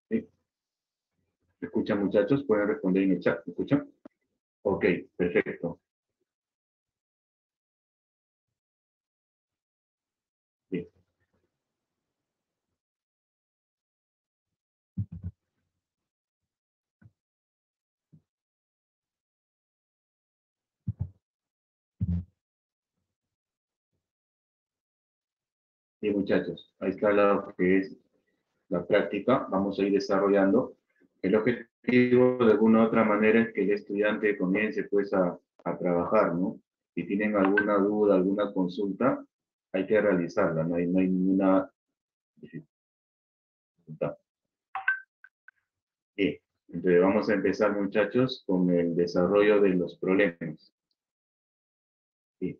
¿Sí? ¿Me escuchan, muchachos? Pueden responder en el chat. ¿Me escuchan? Ok, perfecto. Bien, bien, muchachos. Ahí está lo que es la práctica. Vamos a ir desarrollando. El objetivo, de alguna u otra manera, es que el estudiante comience pues a trabajar, ¿no? Si tienen alguna duda, alguna consulta, hay que realizarla. No hay ninguna dificultad. Bien, entonces vamos a empezar, muchachos, con el desarrollo de los problemas. Bien,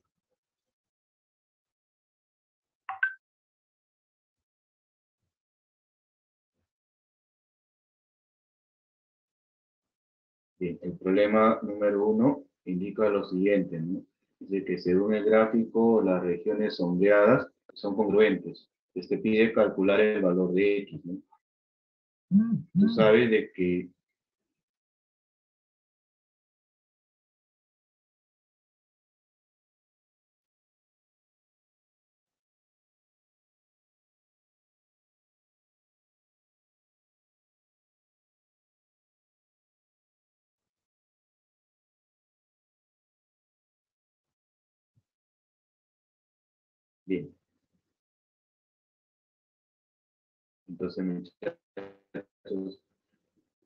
bien. El problema número 1 indica lo siguiente, ¿no? Dice que según el gráfico, las regiones sombreadas son congruentes. Este pide calcular el valor de X, ¿no? Tú sabes de que, bien, entonces, muchachos,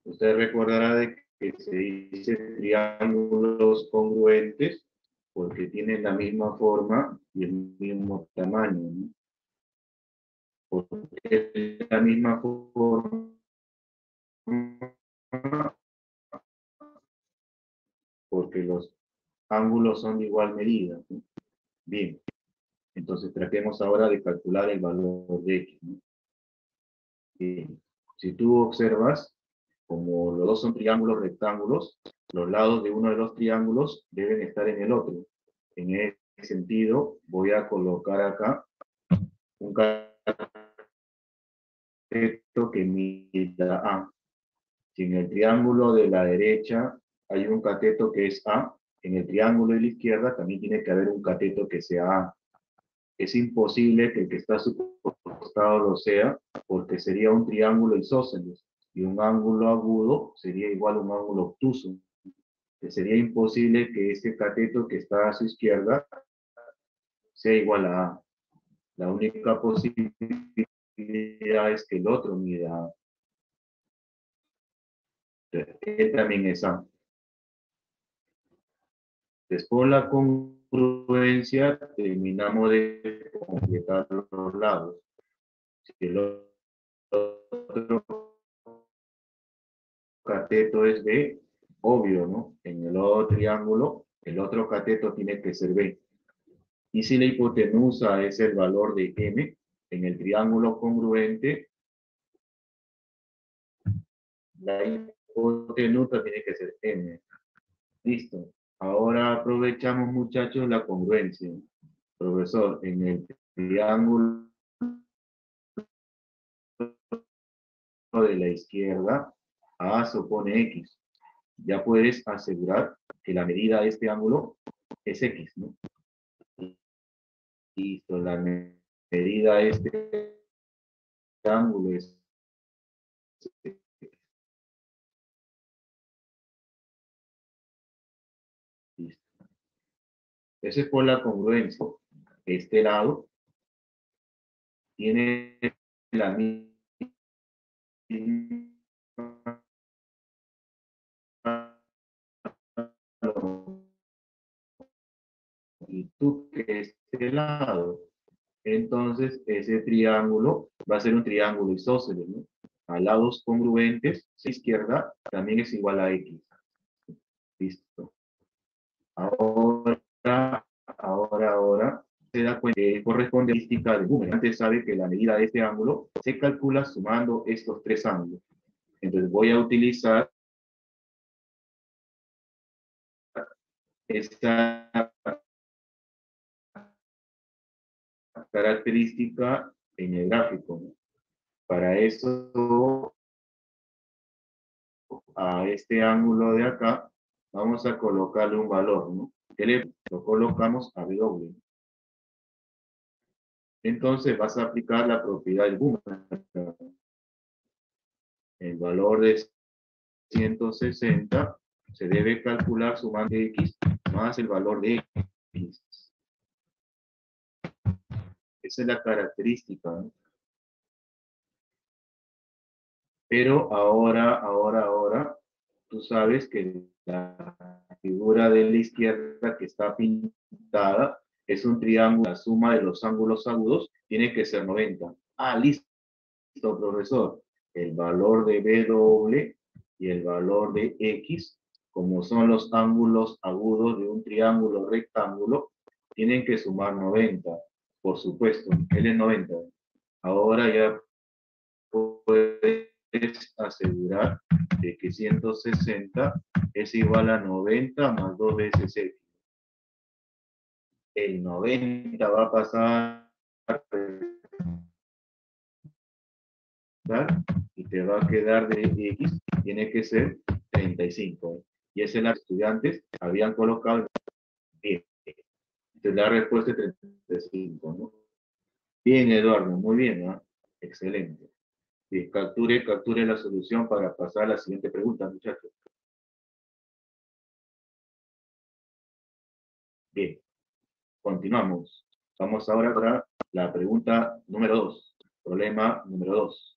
usted recordará de que se dice triángulos congruentes porque tienen la misma forma y el mismo tamaño, ¿no? Porque es la misma forma, porque los ángulos son de igual medida, ¿no? Bien, entonces tratemos ahora de calcular el valor de X, ¿no? Bien. Si tú observas, como los dos son triángulos rectángulos, los lados de uno de los triángulos deben estar en el otro. En ese sentido, voy a colocar acá un cateto que mida A. Si en el triángulo de la derecha hay un cateto que es A, en el triángulo de la izquierda también tiene que haber un cateto que sea A. Es imposible que el que está a su costado lo sea, porque sería un triángulo isósceles, y un ángulo agudo sería igual a un ángulo obtuso. Que sería imposible que este cateto que está a su izquierda sea igual a A. La única posibilidad es que el otro mida A. Él también es A. Después la congruencia terminamos de completar los lados. Si el otro cateto es B, obvio, ¿no? En el otro triángulo, el otro cateto tiene que ser B. Y si la hipotenusa es el valor de M, en el triángulo congruente, la hipotenusa tiene que ser M. Listo. Ahora aprovechamos, muchachos, la congruencia. Profesor, en el triángulo de la izquierda, A supone X. Ya puedes asegurar que la medida de este ángulo es X, ¿no? Listo, la medida de este ángulo es listo. Ese es por la congruencia. Este lado tiene la misma longitud que este lado. Entonces, ese triángulo va a ser un triángulo isósceles, ¿no? A lados congruentes, a izquierda, también es igual a X. Listo. Ahora, ahora, se da cuenta que corresponde a la estadística de Boomer. Antes sabe que la medida de este ángulo se calcula sumando estos tres ángulos. Entonces voy a utilizar esta característica en el gráfico, ¿no? Para eso, a este ángulo de acá, vamos a colocarle un valor, ¿no? Lo colocamos a W. Entonces vas a aplicar la propiedad del boomerang. El valor de 160 se debe calcular sumando x más el valor de x. Esa es la característica, ¿no? Pero ahora, tú sabes que la figura de la izquierda que está pintada es un triángulo. La suma de los ángulos agudos tiene que ser 90. Ah, listo, profesor. El valor de W y el valor de X, como son los ángulos agudos de un triángulo rectángulo, tienen que sumar 90. Por supuesto, él es 90. Ahora ya puedes asegurar de que 160 es igual a 90 más 2 veces X. El 90 va a pasar y te va a quedar de X, tiene que ser 35. Y ese los estudiantes habían colocado bien. Entonces la respuesta es 35, ¿no? Bien, Eduardo, muy bien, ¿no? Excelente. Bien, capture la solución para pasar a la siguiente pregunta, muchachos. Bien, continuamos. Vamos ahora para la pregunta número 2. Problema número 2.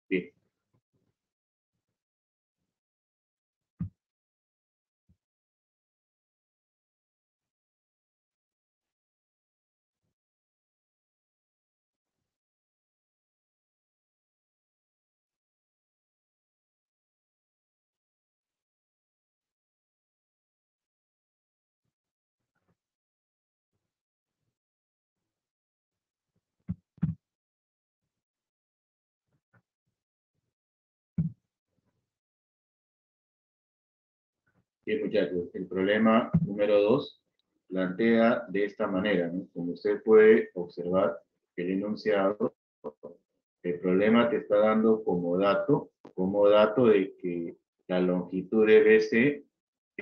Bien, bien, muchachos. El problema número 2 plantea de esta manera, ¿no? Como usted puede observar, el enunciado, el problema te está dando como dato de que la longitud de BC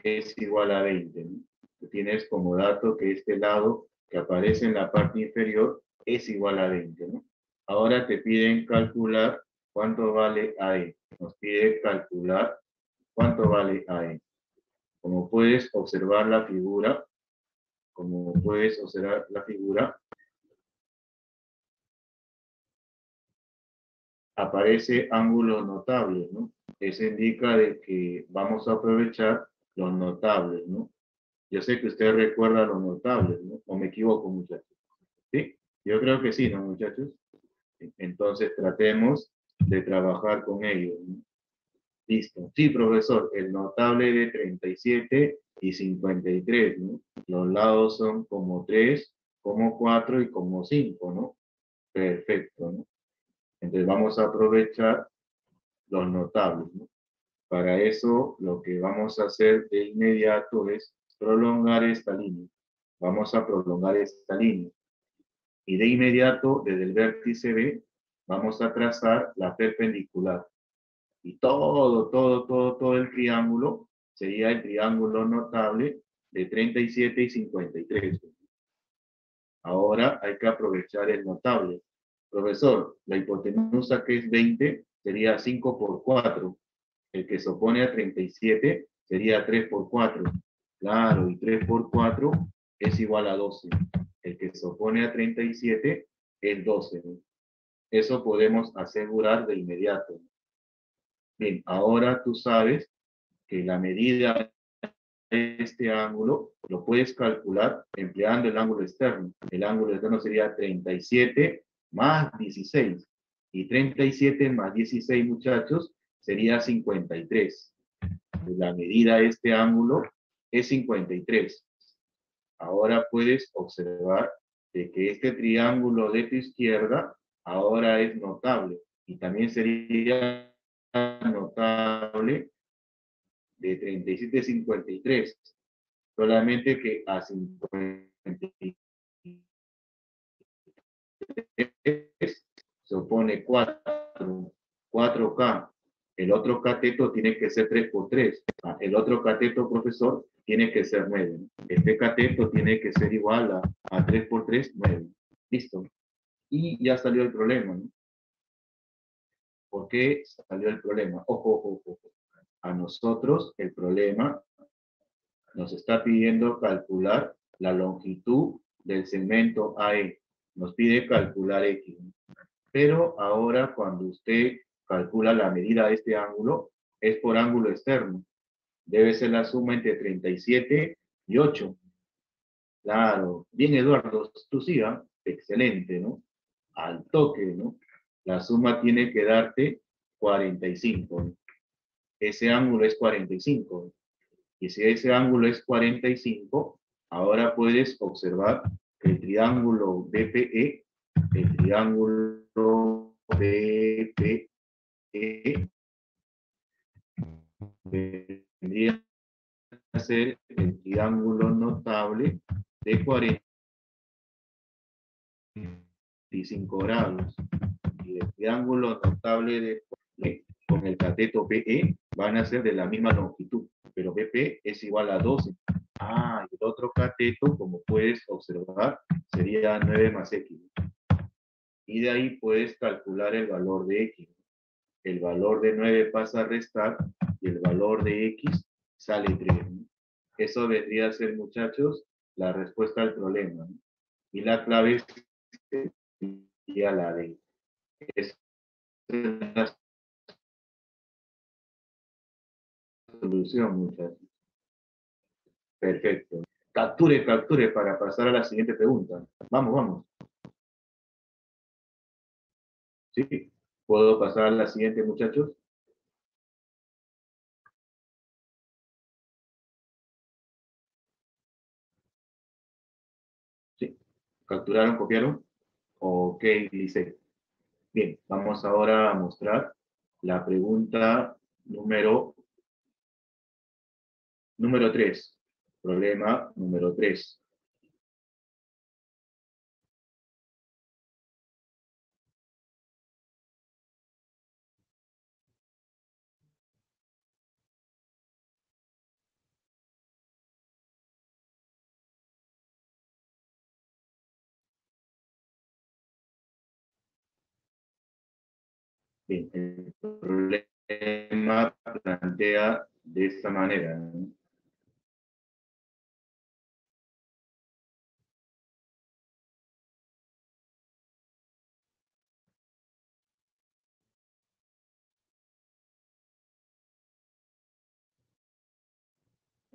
es igual a 20, ¿no? Tú tienes como dato que este lado que aparece en la parte inferior es igual a 20, ¿no? Ahora te piden calcular cuánto vale AE. Nos pide calcular cuánto vale AE. Como puedes observar la figura, aparece ángulos notables, ¿no? Eso indica de que vamos a aprovechar los notables, ¿no? Yo sé que usted recuerda los notables, ¿no? ¿O me equivoco, muchachos? ¿Sí? Yo creo que sí, ¿no, muchachos? Entonces tratemos de trabajar con ellos, ¿no? Listo. Sí, profesor, el notable de 37 y 53, ¿no? Los lados son como 3, como 4 y como 5, ¿no? Perfecto, ¿no? Entonces vamos a aprovechar los notables, ¿no? Para eso lo que vamos a hacer de inmediato es prolongar esta línea. Vamos a prolongar esta línea. Y de inmediato, desde el vértice B, vamos a trazar la perpendicular. Y todo el triángulo sería el triángulo notable de 37 y 53. Ahora hay que aprovechar el notable. Profesor, la hipotenusa que es 20 sería 5 por 4. El que se opone a 37 sería 3 por 4. Claro, y 3 por 4 es igual a 12. El que se opone a 37 es 12. ¿No? Eso podemos asegurar de inmediato. Bien, ahora tú sabes que la medida de este ángulo lo puedes calcular empleando el ángulo externo. El ángulo externo sería 37 más 16. Y 37 más 16, muchachos, sería 53. La medida de este ángulo es 53. Ahora puedes observar de que este triángulo de tu izquierda ahora es notable. Y también sería notable de 37 a 53. Solamente que a 53 se opone 4, 4K. El otro cateto tiene que ser 3 por 3. El otro cateto, profesor, tiene que ser 9. Este cateto tiene que ser igual a 3 por 3, 9. Listo. Y ya salió el problema, ¿no? ¿Por qué salió el problema? Ojo, ojo, ojo. A nosotros el problema nos está pidiendo calcular la longitud del segmento AE. Nos pide calcular X. Pero ahora cuando usted calcula la medida de este ángulo, es por ángulo externo. Debe ser la suma entre 37 y 8. Claro. Bien, Eduardo, tú sigas. Excelente, ¿no? Al toque, ¿no? La suma tiene que darte 45, ¿no? Ese ángulo es 45. Y si ese ángulo es 45, ahora puedes observar que el triángulo BPE, vendría a ser el triángulo notable de 45 grados. Y el triángulo notable de con el cateto PE van a ser de la misma longitud, pero BP es igual a 12. Y el otro cateto, como puedes observar, sería 9 más X. Y de ahí puedes calcular el valor de X. El valor de 9 pasa a restar y el valor de X sale 3. Eso vendría a ser, muchachos, la respuesta al problema, ¿no? Y la clave sería la D. Esa es la solución, muchachos. Perfecto. Capture, capture para pasar a la siguiente pregunta. Vamos, vamos. ¿Sí? ¿Puedo pasar a la siguiente, muchachos? ¿Sí? ¿Capturaron, copiaron? Ok, Lice. Bien, vamos ahora a mostrar la pregunta número 3. Problema número 3. Bien, el problema plantea de esta manera, ¿no?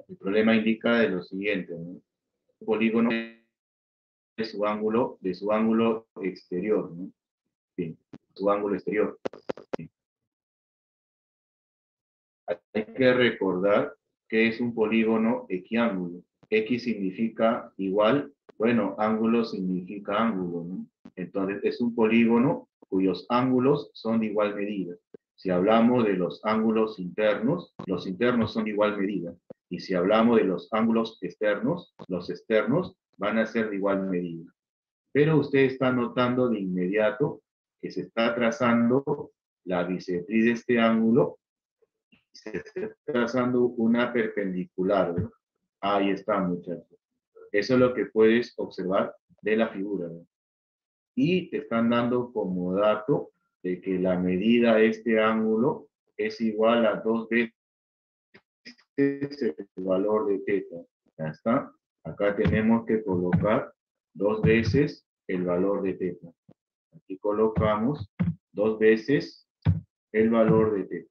El problema indica de lo siguiente, ¿no? Un polígono de su ángulo exterior, ¿no? Bien, su ángulo exterior. Bien. Hay que recordar que es un polígono equiángulo. X significa igual, bueno, ángulo significa ángulo, ¿no? Entonces es un polígono cuyos ángulos son de igual medida. Si hablamos de los ángulos internos, los internos son de igual medida. Y si hablamos de los ángulos externos, los externos van a ser de igual medida. Pero usted está notando de inmediato que se está trazando la bisectriz de este ángulo, se está trazando una perpendicular, ¿no? Ahí está, muchachos. Eso es lo que puedes observar de la figura, ¿no? Y te están dando como dato de que la medida de este ángulo es igual a 2 veces el valor de θ. Ya está. Acá tenemos que colocar 2 veces el valor de θ. Aquí colocamos 2 veces el valor de θ.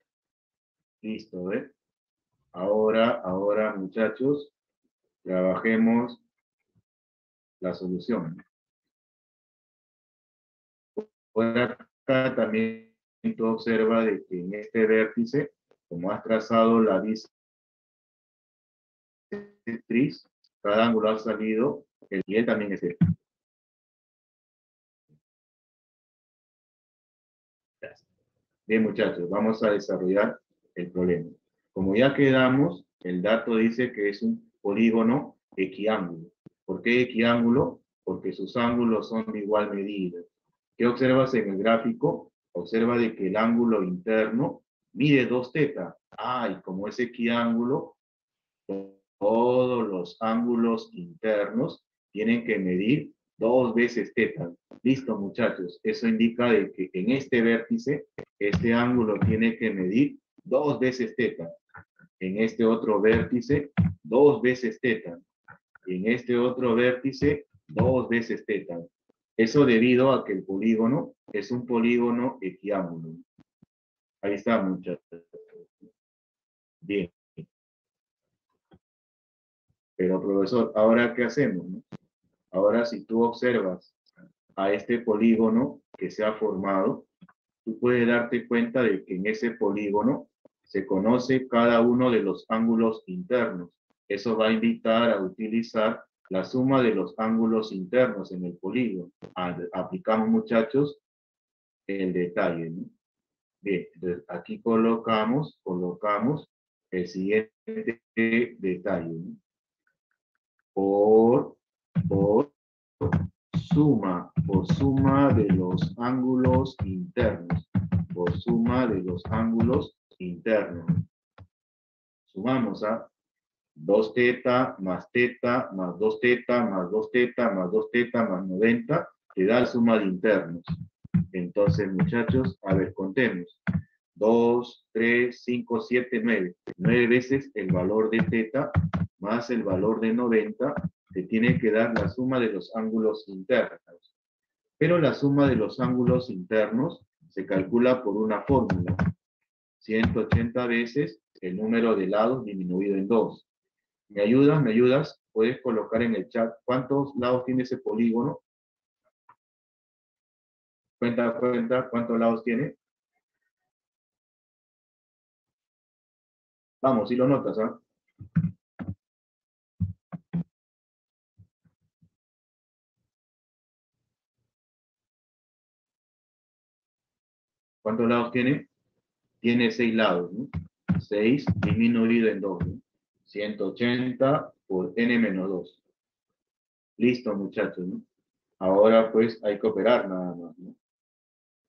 Listo, ¿eh? Ahora, muchachos, trabajemos la solución. Ahora Acá también tú observa de que en este vértice, como has trazado la bisectriz, cada ángulo ha salido, y él también es este. Bien, muchachos, vamos a desarrollar el problema. Como ya quedamos, el dato dice que es un polígono equiángulo. ¿Por qué equiángulo? Porque sus ángulos son de igual medida. ¿Qué observas en el gráfico? Observa de que el ángulo interno mide 2 teta. Y como es equiángulo, todos los ángulos internos tienen que medir 2 veces teta. Listo, muchachos. Eso indica de que en este vértice, este ángulo tiene que medir 2 veces teta. En este otro vértice, 2 veces teta. Y en este otro vértice, 2 veces teta. Eso debido a que el polígono es un polígono equiángulo. Ahí está, muchachos. Bien. Pero, profesor, ¿ahora qué hacemos? ¿No? Ahora, si tú observas a este polígono que se ha formado, tú puedes darte cuenta de que en ese polígono se conoce cada uno de los ángulos internos. Eso va a invitar a utilizar la suma de los ángulos internos en el polígono. Aplicamos, muchachos, el detalle, ¿no? Bien, entonces aquí colocamos el siguiente detalle, ¿no? Por por suma de los ángulos internos, por suma de los ángulos internos. Sumamos a 2 teta más teta más 2 teta más 2 teta más 2 teta más 90, te da la suma de internos. Entonces, muchachos, a ver, contemos. 2, 3, 5, 7, 9. 9 veces el valor de teta más el valor de 90 te tiene que dar la suma de los ángulos internos. Pero la suma de los ángulos internos se calcula por una fórmula. 180 veces el número de lados disminuido en 2. ¿Me ayudas? ¿Me ayudas? Puedes colocar en el chat cuántos lados tiene ese polígono. Cuenta, cuántos lados tiene. Vamos, si lo notas, ¿ah? ¿Cuántos lados tiene? Tiene 6 lados, ¿no? 6 disminuido en 2, ¿no? 180 por n menos 2. Listo, muchachos, ¿no? Ahora pues hay que operar nada más, ¿no?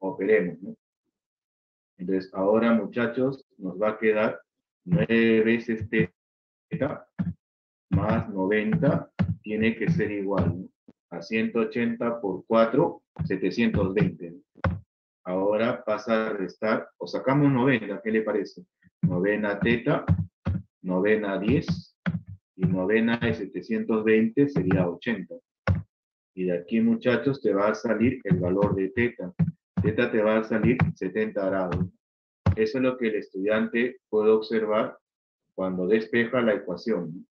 Operemos, ¿no? Entonces ahora, muchachos, nos va a quedar 9 veces teta más 90 tiene que ser igual, ¿no? A 180 por 4, 720, ¿no? Ahora pasa a restar, o sacamos 90, ¿qué le parece? Novena teta, novena 10, y novena de 720 sería 80. Y de aquí, muchachos, te va a salir el valor de teta. Teta te va a salir 70 grados. Eso es lo que el estudiante puede observar cuando despeja la ecuación.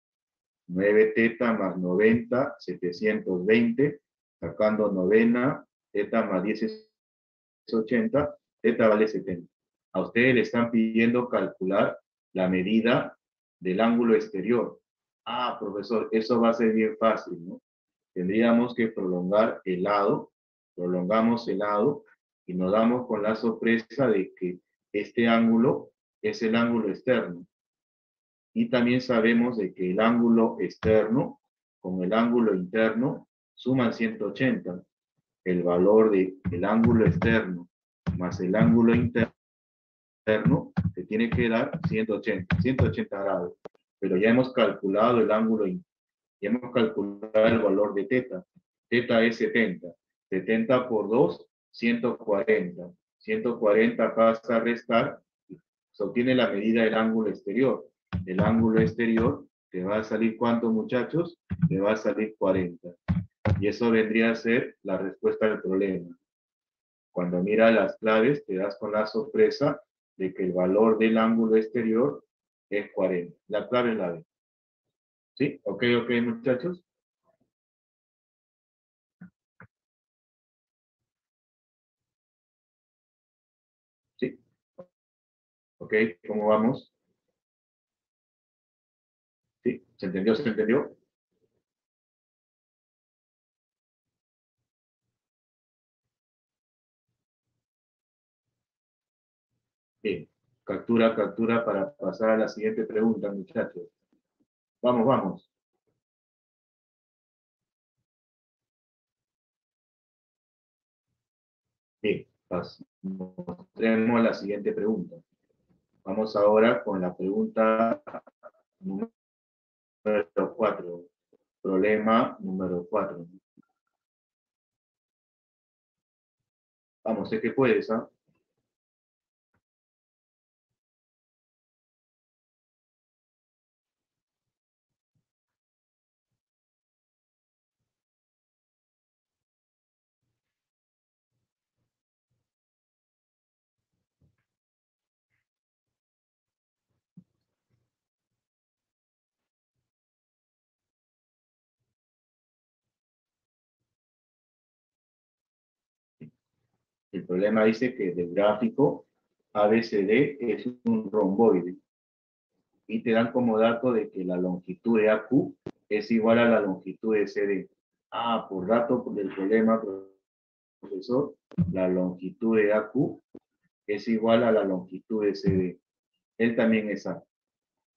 9 teta más 90, 720, sacando novena, teta más 10 es 80, teta vale 70. A ustedes le están pidiendo calcular la medida del ángulo exterior. Profesor, eso va a ser bien fácil, ¿no? Tendríamos que prolongar el lado, prolongamos el lado y nos damos con la sorpresa de que este ángulo es el ángulo externo. Y también sabemos de que el ángulo externo con el ángulo interno suman 180. El valor del ángulo externo más el ángulo interno te tiene que dar 180 grados. Pero ya hemos calculado el ángulo, ya hemos calculado el valor de teta. Teta es 70. 70 por 2, 140. 140 pasa a restar, se obtiene la medida del ángulo exterior. El ángulo exterior te va a salir, ¿cuánto, muchachos? Te va a salir 40. Y eso vendría a ser la respuesta al problema. Cuando miras las claves, te das con la sorpresa de que el valor del ángulo exterior es 40. La clave es la D. ¿Sí? Ok, muchachos. Ok, ¿cómo vamos? ¿Sí? ¿Se entendió? ¿Se entendió? Bien. Captura, captura para pasar a la siguiente pregunta, muchachos. Vamos, vamos. Bien, mostremos la siguiente pregunta. Vamos ahora con la pregunta número 4. Problema número 4. Vamos, sé que puedes, ¿ah? El problema dice que del gráfico ABCD es un romboide y te dan como dato de que la longitud de AQ es igual a la longitud de CD. Ah, por dato del problema, profesor, la longitud de AQ es igual a la longitud de CD. Él también es A.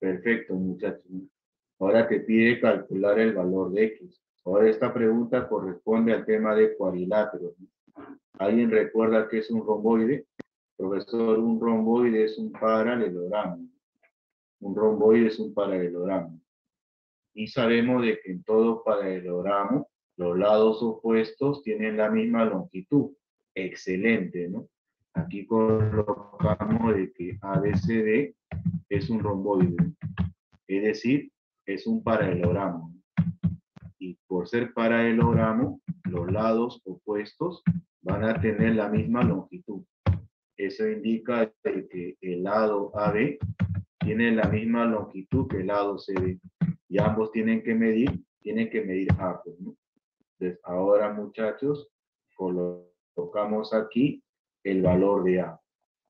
Perfecto, muchachos. Ahora te pide calcular el valor de X. Ahora esta pregunta corresponde al tema de cuadriláteros. ¿Alguien recuerda qué es un romboide? Profesor, un romboide es un paralelogramo. Un romboide es un paralelogramo. Y sabemos de que en todo paralelogramo los lados opuestos tienen la misma longitud. Excelente, ¿no? Aquí colocamos de que ABCD es un romboide, es decir, es un paralelogramo. Y por ser paralelogramo, los lados opuestos van a tener la misma longitud. Eso indica que el lado AB tiene la misma longitud que el lado CD. Y ambos tienen que medir A. Pues, ¿no? Entonces, ahora, muchachos, colocamos aquí el valor de A.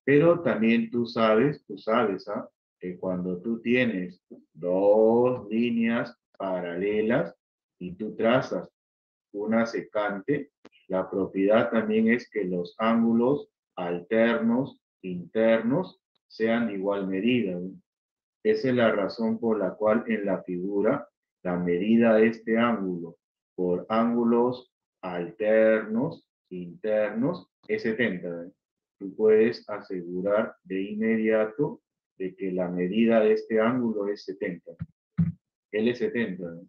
Pero también tú sabes, ¿ah? Que cuando tú tienes dos líneas paralelas y tú trazas una secante, la propiedad también es que los ángulos alternos, internos, sean de igual medida, ¿no? Esa es la razón por la cual en la figura la medida de este ángulo por ángulos alternos, internos, es 70. ¿Eh? Tú puedes asegurar de inmediato de que la medida de este ángulo es 70. Él es 70. ¿Eh?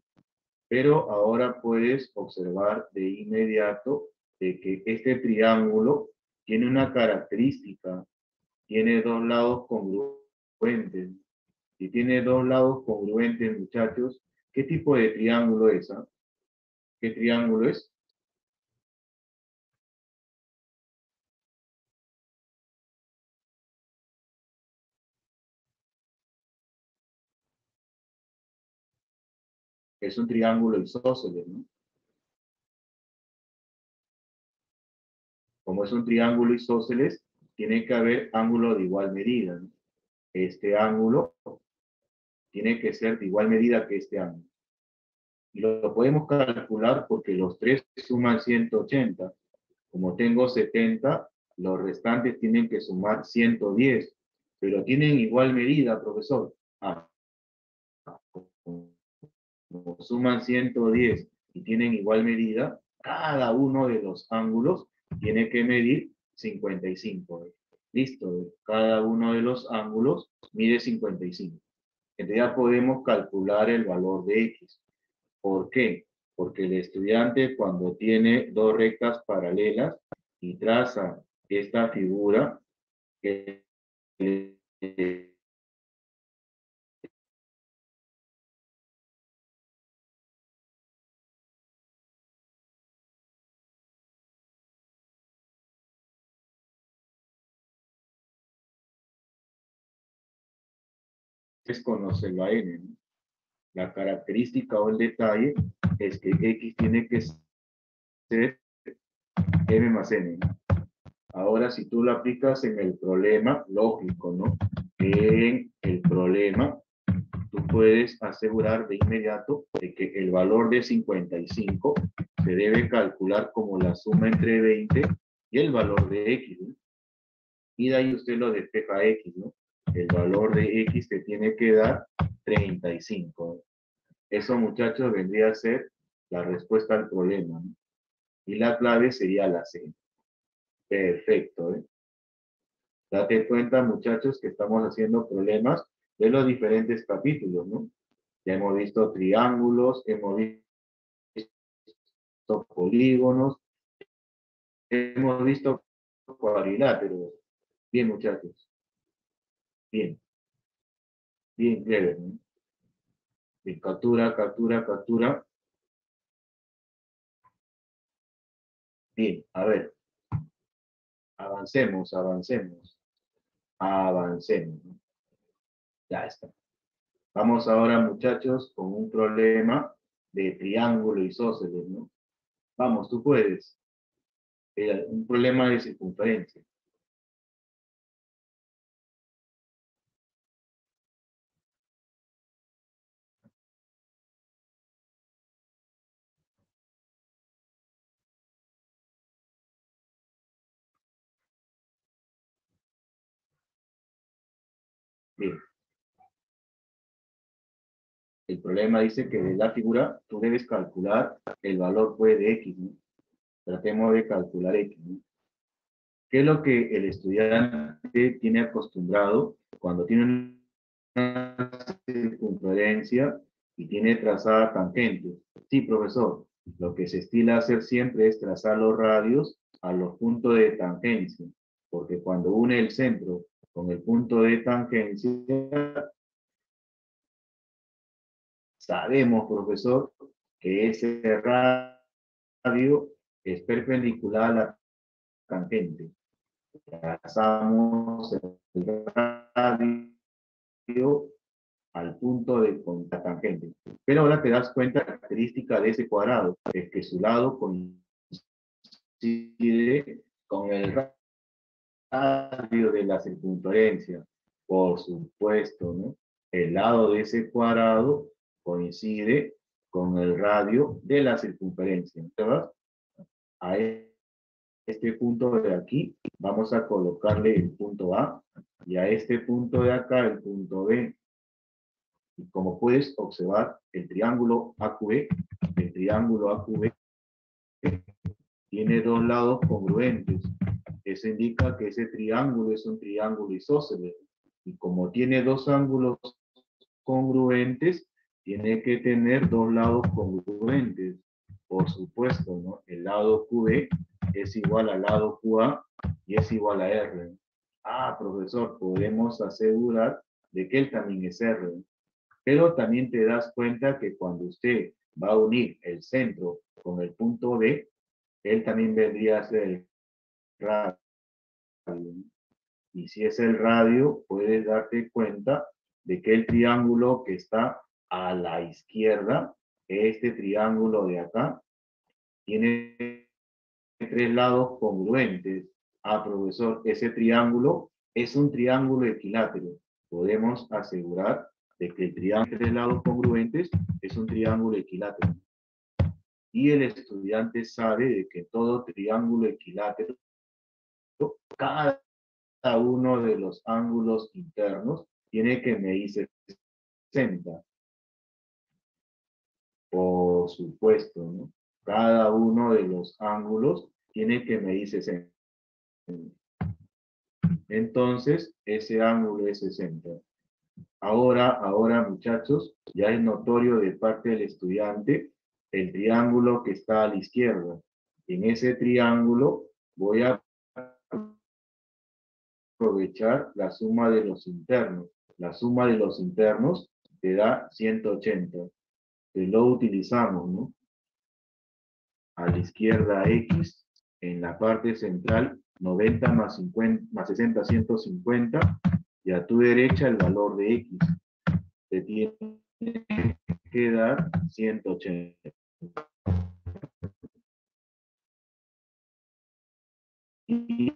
Pero ahora puedes observar de inmediato de que este triángulo tiene una característica, tiene dos lados congruentes. Si tiene dos lados congruentes, muchachos, ¿qué tipo de triángulo es? ¿Ah? ¿Qué triángulo es? Es un triángulo isósceles, ¿no? Como es un triángulo isósceles, tiene que haber ángulo de igual medida, ¿no? Este ángulo tiene que ser de igual medida que este ángulo. Y lo podemos calcular porque los tres suman 180. Como tengo 70, los restantes tienen que sumar 110, pero tienen igual medida, profesor. Ah, como suman 110 y tienen igual medida, cada uno de los ángulos tiene que medir 55. Listo, cada uno de los ángulos mide 55. Entonces ya podemos calcular el valor de X. ¿Por qué? Porque el estudiante cuando tiene dos rectas paralelas y traza esta figura, que es conocer la n, ¿no? La característica o el detalle es que X tiene que ser M más N. Ahora, si tú lo aplicas en el problema, lógico, ¿no? en el problema, tú puedes asegurar de inmediato de que el valor de 55 se debe calcular como la suma entre 20 y el valor de X, ¿no? Y de ahí usted lo despeja a X, ¿no? El valor de X te tiene que dar 35. Eso, muchachos, vendría a ser la respuesta al problema, ¿no? Y la clave sería la C. Perfecto, ¿eh? Date cuenta, muchachos, que estamos haciendo problemas de los diferentes capítulos, ¿no? Ya hemos visto triángulos, hemos visto polígonos, hemos visto cuadriláteros. Bien, muchachos. Bien, bien, clever, ¿no? Bien, captura, captura, captura. Bien, a ver, avancemos, avancemos, avancemos, ¿no? Ya está. Vamos ahora, muchachos, con un problema de triángulo isósceles, ¿no? Vamos, tú puedes. Un problema de circunferencia. Bien, el problema dice que de la figura tú debes calcular el valor pues, de X, ¿no? Tratemos de calcular X, ¿no? ¿Qué es lo que el estudiante tiene acostumbrado cuando tiene una circunferencia y tiene trazada tangentes? Sí, profesor, lo que se estila hacer siempre es trazar los radios a los puntos de tangencia, porque cuando une el centro con el punto de tangencia, sabemos, profesor, que ese radio es perpendicular a la tangente. Trazamos el radio al punto de la tangente. Pero ahora te das cuenta la característica de ese cuadrado, es que su lado coincide con el radio de la circunferencia. Por supuesto, ¿no? El lado de ese cuadrado coincide con el radio de la circunferencia. ¿Verdad? A este punto de aquí vamos a colocarle el punto A y a este punto de acá el punto B. Y como puedes observar, el triángulo AQB tiene dos lados congruentes. Eso indica que ese triángulo es un triángulo isósceles. Y como tiene dos ángulos congruentes, tiene que tener dos lados congruentes. Por supuesto, ¿no? El lado QB es igual al lado QA y es igual a R. Ah, profesor, podemos asegurar de que él también es R. Pero también te das cuenta que cuando usted va a unir el centro con el punto B, él también vendría a ser el radio. Y si es el radio, puedes darte cuenta de que el triángulo que está a la izquierda, este triángulo de acá, tiene tres lados congruentes. Ah, profesor, ese triángulo es un triángulo equilátero. Podemos asegurar de que el triángulo de tres lados congruentes es un triángulo equilátero. Y el estudiante sabe de que todo triángulo equilátero, cada uno de los ángulos internos tiene que medirse 60. Por supuesto, ¿no? Cada uno de los ángulos tiene que medirse 60. Entonces, ese ángulo es 60. Ahora, muchachos, ya es notorio de parte del estudiante el triángulo que está a la izquierda. En ese triángulo voy a aprovechar la suma de los internos. La suma de los internos te da 180. Que lo utilizamos, ¿no? A la izquierda X, en la parte central 90 más, 50, más 60, 150, y a tu derecha el valor de X. Te tiene que dar 180. Y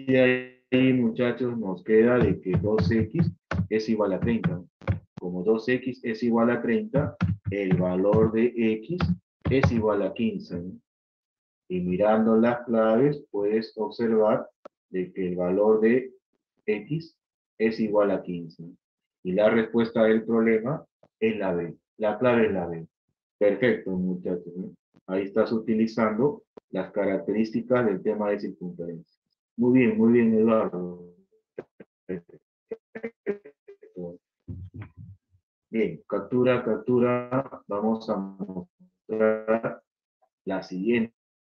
de ahí, muchachos, nos queda de que 2X es igual a 30. Como 2x es igual a 30, el valor de x es igual a 15. Y mirando las claves, puedes observar de que el valor de x es igual a 15. Y la respuesta del problema es la B. La clave es la B. Perfecto, muchachos. Ahí estás utilizando las características del tema de circunferencia. Muy bien, Eduardo. Perfecto. Bien, captura, captura. Vamos a mostrar la siguiente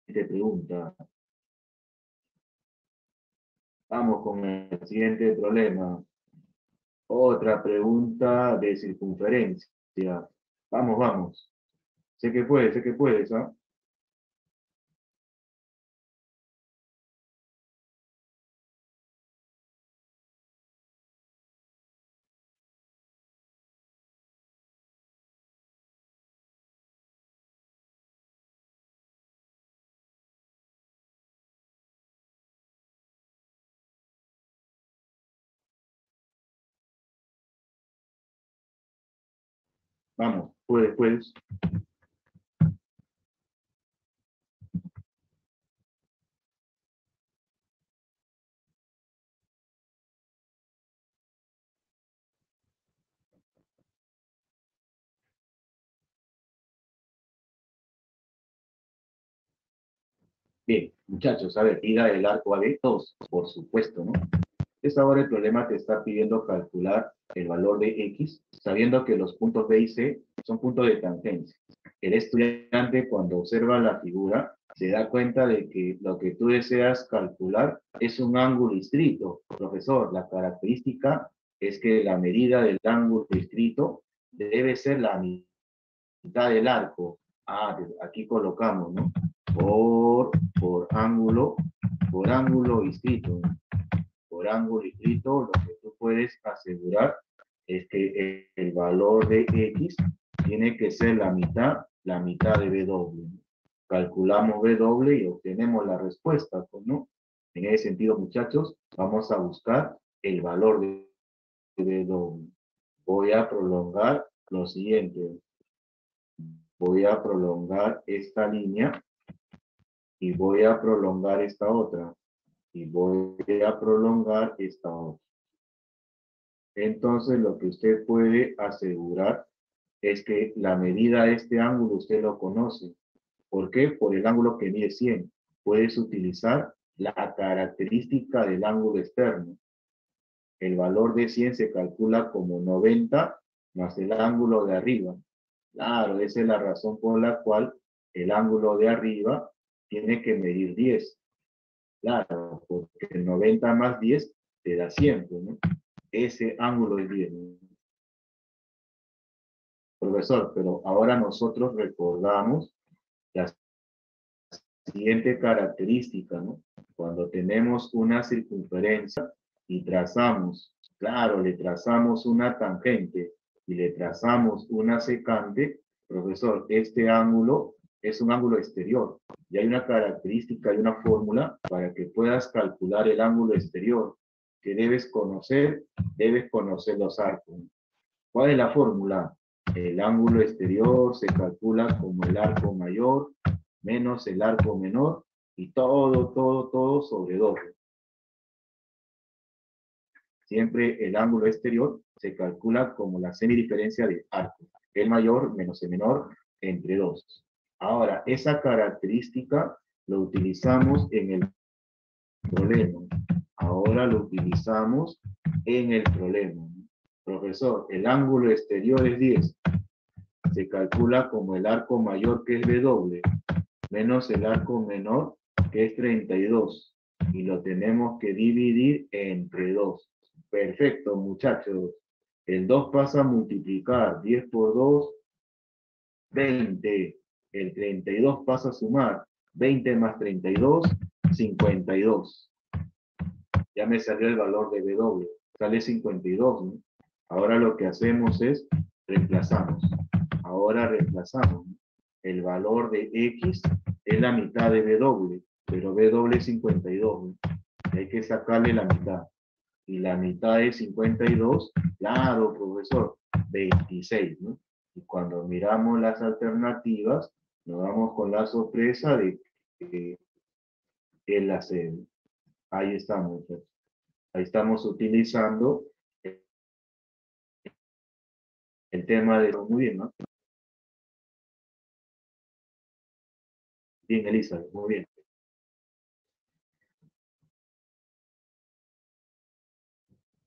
pregunta. Vamos con el siguiente problema. Otra pregunta de circunferencia. Vamos, vamos. Sé que puedes, ¿ah? Vamos, puedes, puedes. Bien, muchachos, a ver, tira el arco AB, 2, por supuesto, ¿no? Es ahora el problema te está pidiendo calcular el valor de X, sabiendo que los puntos B y C son puntos de tangencia. El estudiante, cuando observa la figura, se da cuenta de que lo que tú deseas calcular es un ángulo inscrito. Profesor, la característica es que la medida del ángulo inscrito debe ser la mitad del arco. Ah, aquí colocamos, ¿no? Por ángulo inscrito. Por ángulo inscrito, lo que tú puedes asegurar es que el valor de X tiene que ser la mitad de W. Calculamos W y obtenemos la respuesta, ¿no? En ese sentido, muchachos, vamos a buscar el valor de W. Voy a prolongar lo siguiente. Voy a prolongar esta línea y voy a prolongar esta otra. Y voy a prolongar esta otra. Entonces, lo que usted puede asegurar es que la medida de este ángulo usted lo conoce. ¿Por qué? Por el ángulo que mide 100. Puedes utilizar la característica del ángulo externo. El valor de 100 se calcula como 90 más el ángulo de arriba. Claro, esa es la razón por la cual el ángulo de arriba tiene que medir 10. Claro, porque 90 más 10 te da 100, ¿no? Ese ángulo es 10, ¿no? Profesor, pero ahora nosotros recordamos la siguiente característica, ¿no? Cuando tenemos una circunferencia y trazamos, claro, le trazamos una tangente y le trazamos una secante, profesor, este ángulo es un ángulo exterior. Y hay una característica y una fórmula para que puedas calcular el ángulo exterior que debes conocer los arcos. ¿Cuál es la fórmula? El ángulo exterior se calcula como el arco mayor menos el arco menor y todo sobre 2. Siempre el ángulo exterior se calcula como la semidiferencia de arco. El mayor menos el menor entre 2. Ahora, esa característica lo utilizamos en el problema. Ahora lo utilizamos en el problema. Profesor, el ángulo exterior es 10. Se calcula como el arco mayor, que es W, menos el arco menor, que es 32. Y lo tenemos que dividir entre 2. Perfecto, muchachos. El 2 pasa a multiplicar. 10 por 2, 20. El 32 pasa a sumar. 20 más 32, 52. Ya me salió el valor de W. Sale 52, ¿no? Ahora lo que hacemos es reemplazamos. Ahora reemplazamos. El valor de X es la mitad de W, pero W es 52. ¿No? Hay que sacarle la mitad. y la mitad de 52, claro, profesor, 26, ¿no? Y cuando miramos las alternativas, nos damos con la sorpresa de que es la C. Ahí estamos, ¿no? Ahí estamos utilizando el tema de... Muy bien, ¿no? Bien, Elisa, muy bien.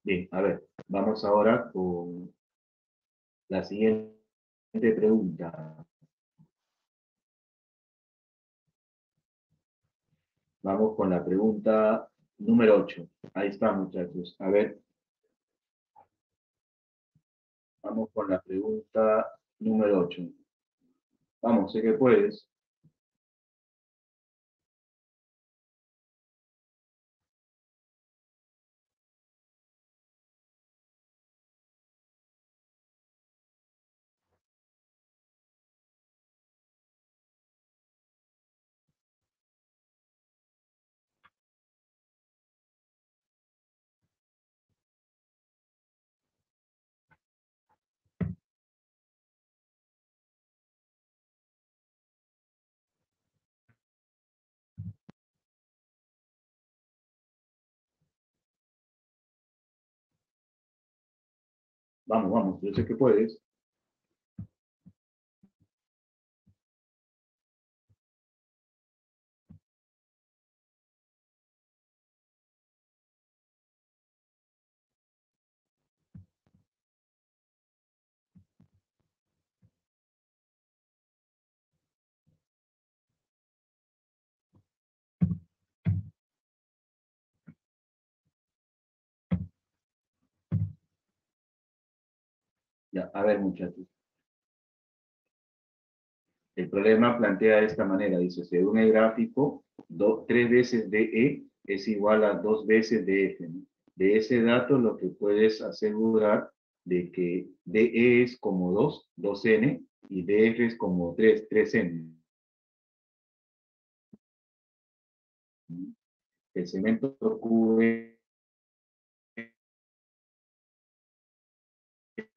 Bien, a ver, vamos ahora con la siguiente pregunta. Vamos con la pregunta número 8. Ahí está, muchachos. A ver, vamos con la pregunta número 8. Vamos, sé que puedes. Vamos, vamos, yo sé que puedes. Ya, a ver, muchachos. El problema plantea de esta manera, dice, según el gráfico, 3 veces DE es igual a 2 veces DF, ¿no? De ese dato lo que puedes asegurar de que DE es como 2, 2N, y DF es como 3, 3N. El segmento QE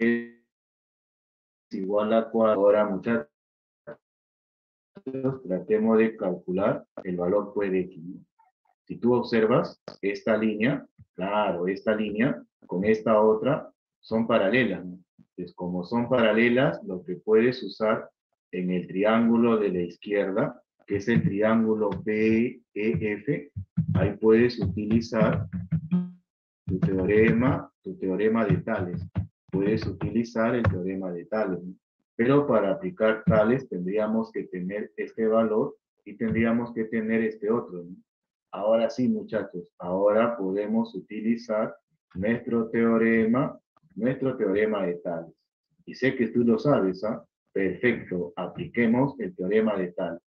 es igual a 4. Ahora, muchachos, tratemos de calcular el valor Q de X, ¿no? Si tú observas esta línea, claro, esta línea con esta otra son paralelas, ¿no? Entonces, como son paralelas, lo que puedes usar en el triángulo de la izquierda, que es el triángulo PEF, ahí puedes utilizar tu teorema de Tales. Puedes utilizar el teorema de Tales, ¿no? Pero para aplicar Tales tendríamos que tener este valor y tendríamos que tener este otro, ¿no? Ahora sí, muchachos, ahora podemos utilizar nuestro teorema de Tales. Y sé que tú lo sabes, ¿ah? Perfecto, apliquemos el teorema de Tales.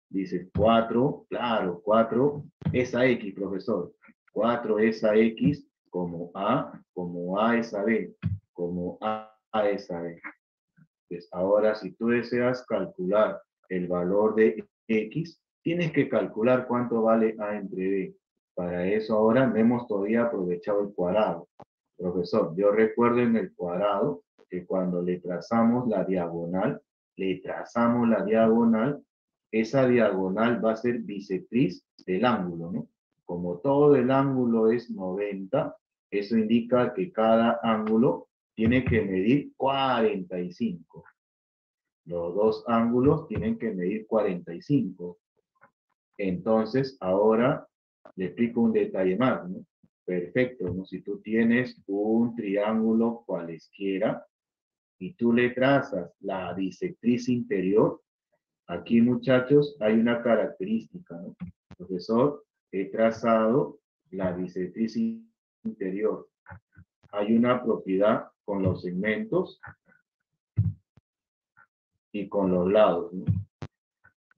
Dices 4, claro, 4 es a X, profesor. 4 es a X como A es a B, como A es a B. Pues ahora, si tú deseas calcular el valor de X, tienes que calcular cuánto vale A entre B. Para eso ahora no hemos todavía aprovechado el cuadrado. Profesor, yo recuerdo en el cuadrado que cuando le trazamos la diagonal, esa diagonal va a ser bisectriz del ángulo, ¿no? Como todo el ángulo es 90, eso indica que cada ángulo tiene que medir 45. Los dos ángulos tienen que medir 45. Entonces, ahora le explico un detalle más, ¿no? Perfecto, ¿no? Si tú tienes un triángulo cualesquiera y tú le trazas la bisectriz interior, aquí, muchachos, hay una característica, ¿no? Profesor, he trazado la bisectriz interior. Hay una propiedad con los segmentos y con los lados, ¿no?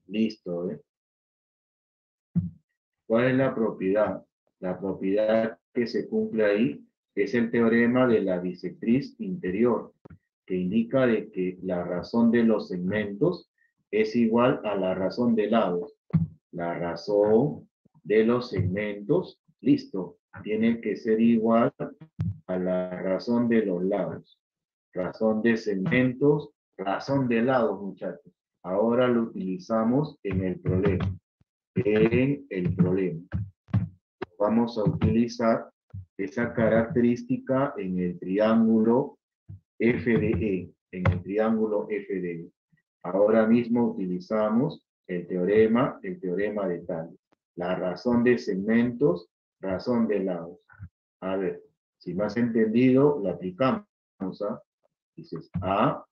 Listo, ¿eh? ¿Cuál es la propiedad? La propiedad que se cumple ahí es el teorema de la bisectriz interior, que indica de que la razón de los segmentos es igual a la razón de lados. La razón de los segmentos Listo. Tiene que ser igual a la razón de los lados. Razón de segmentos, razón de lados, muchachos. Ahora lo utilizamos en el problema. En el problema. Vamos a utilizar esa característica en el triángulo FDE. En el triángulo FDE. Ahora mismo utilizamos el teorema de Tales. La razón de segmentos, razón de lados. A ver, si me has entendido, lo aplicamos. ¿Ah? Dices A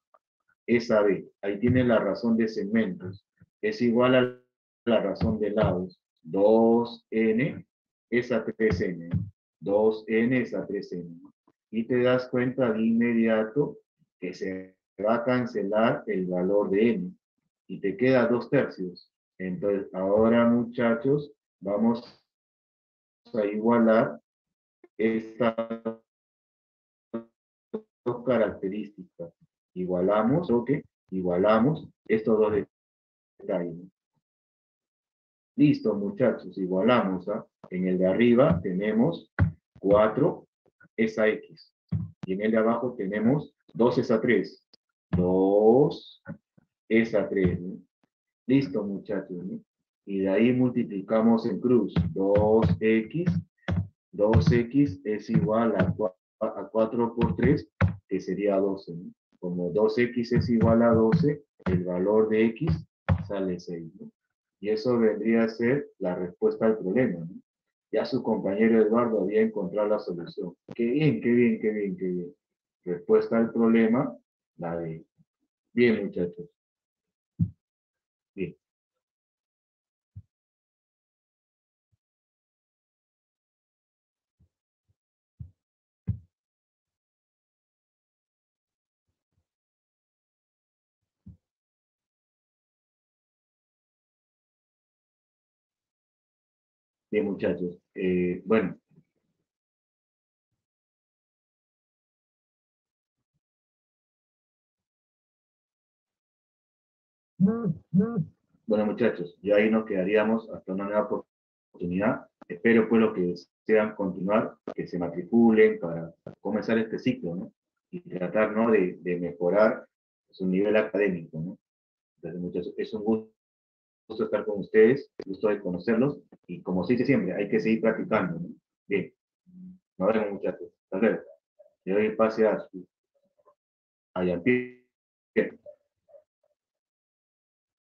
es a B. Ahí tiene la razón de segmentos. Es igual a la razón de lados. 2n es a 3n. 2n es a 3n. Y te das cuenta de inmediato que se va a cancelar el valor de n. Y te queda 2/3. Entonces, ahora muchachos, vamos a igualar estas dos características. Igualamos, igualamos estos dos detalles. Listo, muchachos, igualamos. ¿Ah? En el de arriba tenemos 4 es a x. Y en el de abajo tenemos 2 es a 3. 2 es a 3. ¿No? Listo, muchachos. ¿No? Y de ahí multiplicamos en cruz. 2x. 2x es igual a 4 por 3, que sería 12. ¿No? Como 2x es igual a 12, el valor de x sale 6. ¿No? Y eso vendría a ser la respuesta al problema. ¿No? Ya su compañero Eduardo había encontrado la solución. Qué bien, qué bien, qué bien, qué bien. Respuesta al problema, la de. Bien, muchachos. Bien. Bien, muchachos. Bueno, bueno, muchachos, ya ahí nos quedaríamos hasta una nueva oportunidad. Espero pues los que desean continuar, que se matriculen para comenzar este ciclo, ¿no? Y tratar, ¿no? de mejorar su nivel académico, ¿no? Entonces, muchachos, es un gusto estar con ustedes, gusto de conocerlos, y como se dice siempre, hay que seguir practicando, ¿no? Bien, nos vemos, muchachos. Hasta luego. Le doy el pase a Jean-Pierre.